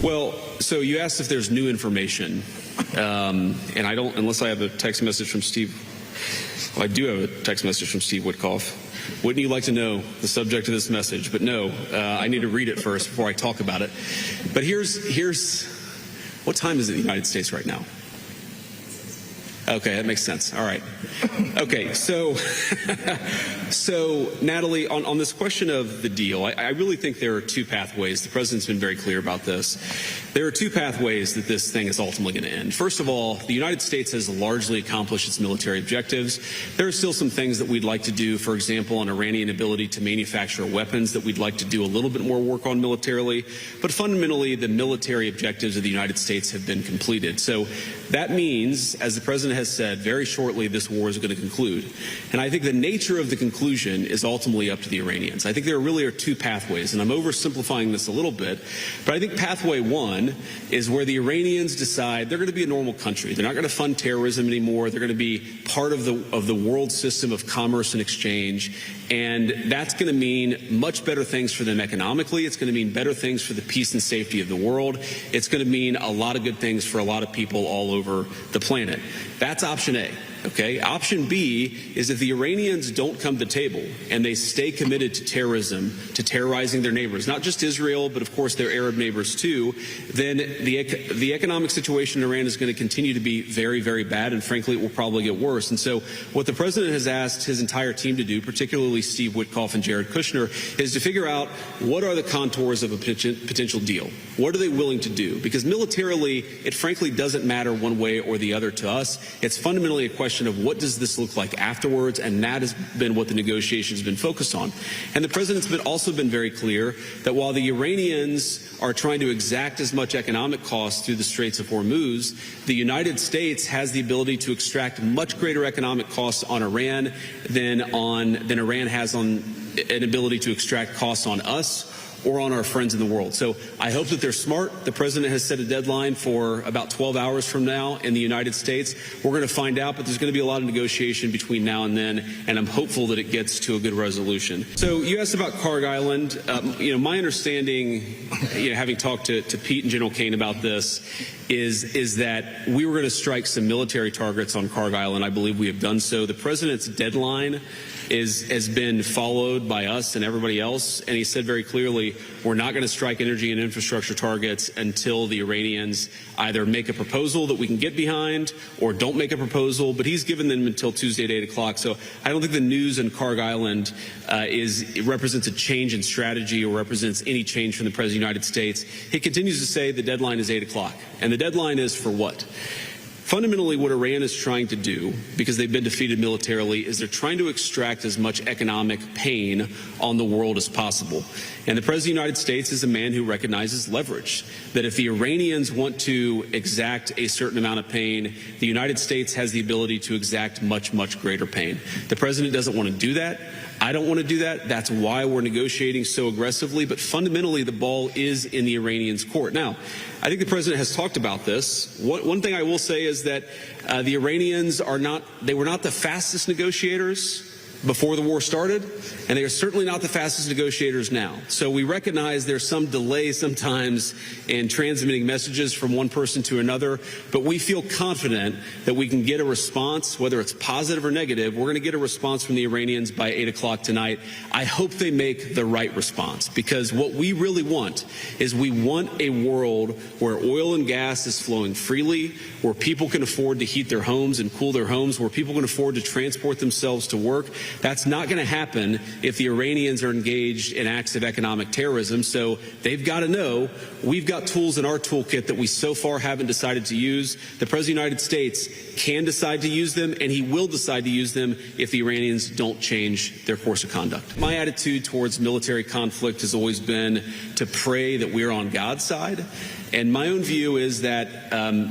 Well, so you asked if there's new information, and I don't, unless I have a text message from Steve. Well, I do have a text message from Steve Witkoff. Wouldn't you like to know the subject of this message? But no, I need to read it first before I talk about it. But here's what time is it in the United States right now? Okay, that makes sense. All right. Okay, so Natalie, on this question of the deal, I really think there are two pathways. The president's been very clear about this. There are two pathways that this thing is ultimately going to end. First of all, the United States has largely accomplished its military objectives. There are still some things that we'd like to do, for example, on Iranian ability to manufacture weapons that we'd like to do a little bit more work on militarily. But fundamentally, the military objectives of the United States have been completed. So that means, as the president has said, very shortly this war is going to conclude. And I think the nature of the conclusion is ultimately up to the Iranians. I think there really are two pathways, and I'm oversimplifying this a little bit, but I think pathway one is where the Iranians decide they're going to be a normal country. They're not going to fund terrorism anymore. They're going to be part of the world system of commerce and exchange, and that's going to mean much better things for them economically. It's going to mean better things for the peace and safety of the world. It's going to mean a lot of good things for a lot of people all over the planet. That's option A. Okay. Option B is if the Iranians don't come to the table and they stay committed to terrorism, to terrorizing their neighbors, not just Israel, but of course their Arab neighbors too, then the economic situation in Iran is going to continue to be very, very bad, and frankly it will probably get worse. And so what the president has asked his entire team to do, particularly Steve Witkoff and Jared Kushner, is to figure out what are the contours of a potential deal. What are they willing to do? Because militarily, it frankly doesn't matter one way or the other to us. It's fundamentally a question of what does this look like afterwards, and that has been what the negotiations have been focused on. And the president's also been very clear that while the Iranians are trying to exact as much economic cost through the Straits of Hormuz, the United States has the ability to extract much greater economic costs on Iran than Iran has on an ability to extract costs on us or on our friends in the world. So I hope that they're smart. The president has set a deadline for about 12 hours from now in the United States. We're going to find out, but there's going to be a lot of negotiation between now and then, and I'm hopeful that it gets to a good resolution. So you asked about Karg Island. My understanding, having talked to Pete and General Kane about this, is that we were going to strike some military targets on Karg Island. I believe we have done so. The president's deadline has been followed by us and everybody else, and he said very clearly, we're not going to strike energy and infrastructure targets until the Iranians either make a proposal that we can get behind or don't make a proposal, but he's given them until Tuesday at 8 o'clock. So I don't think the news in Karg Island represents a change in strategy or represents any change from the President of the United States. He continues to say the deadline is 8 o'clock. And the deadline is for what? Fundamentally, what Iran is trying to do, because they've been defeated militarily, is they're trying to extract as much economic pain on the world as possible. And the President of the United States is a man who recognizes leverage, that if the Iranians want to exact a certain amount of pain, the United States has the ability to exact much, much greater pain. The president doesn't want to do that. I don't want to do that. That's why we're negotiating so aggressively. But fundamentally, the ball is in the Iranians' court. Now, I think the president has talked about this. One thing I will say is that the Iranians were not the fastest negotiators before the war started, and they are certainly not the fastest negotiators now. So we recognize there's some delay sometimes in transmitting messages from one person to another, but we feel confident that we can get a response, whether it's positive or negative. We're going to get a response from the Iranians by 8 o'clock tonight. I hope they make the right response, because what we really want is we want a world where oil and gas is flowing freely, where people can afford to heat their homes and cool their homes, where people can afford to transport themselves to work. That's not going to happen if the Iranians are engaged in acts of economic terrorism. So they've got to know we've got tools in our toolkit that we so far haven't decided to use. The President of the United States can decide to use them, and he will decide to use them if the Iranians don't change their course of conduct. My attitude towards military conflict has always been to pray that we're on God's side. And my own view is that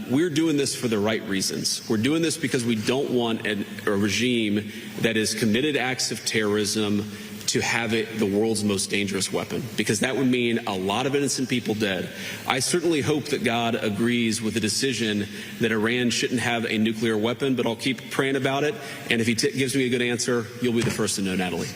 we're doing this for the right reasons. We're doing this because we don't want a regime that has committed acts of terrorism to have it the world's most dangerous weapon, because that would mean a lot of innocent people dead. I certainly hope that God agrees with the decision that Iran shouldn't have a nuclear weapon, but I'll keep praying about it. And if he gives me a good answer, you'll be the first to know, Natalie.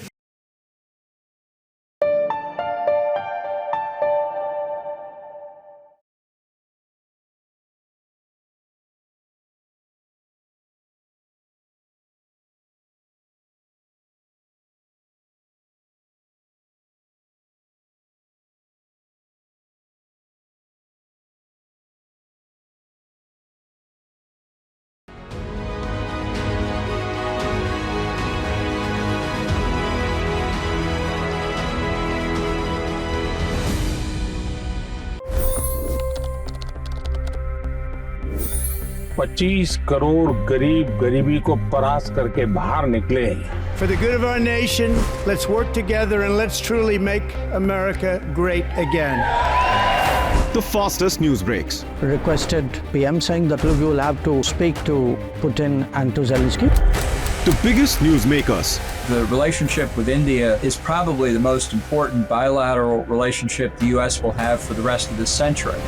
25 crore गरीब गरीबी को परास्त करके बाहर निकले। For the good of our nation, let's work together and let's truly make America great again. The fastest news breaks. Requested PM saying that look, you will have to speak to Putin and to Zelensky. The biggest newsmakers. The relationship with India is probably the most important bilateral relationship the U.S. will have for the rest of this century.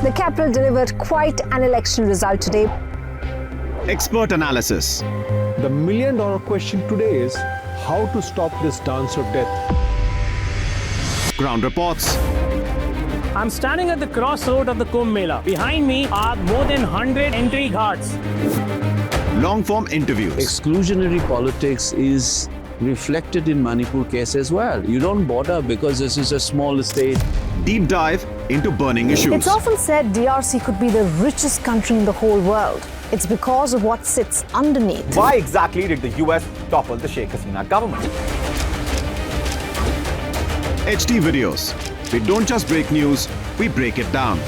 The capital delivered quite an election result today. Expert analysis. The million-dollar question today is how to stop this dance of death. Ground reports. I'm standing at the crossroad of the Kumbh Mela. Behind me are more than 100 entry guards. Long-form interviews. Exclusionary politics is reflected in Manipur case as well. You don't bother because this is a small state. Deep dive into burning issues. It's often said DRC could be the richest country in the whole world. It's because of what sits underneath. Why exactly did the US topple the Sheikh Hasina government? HD videos. We don't just break news, we break it down.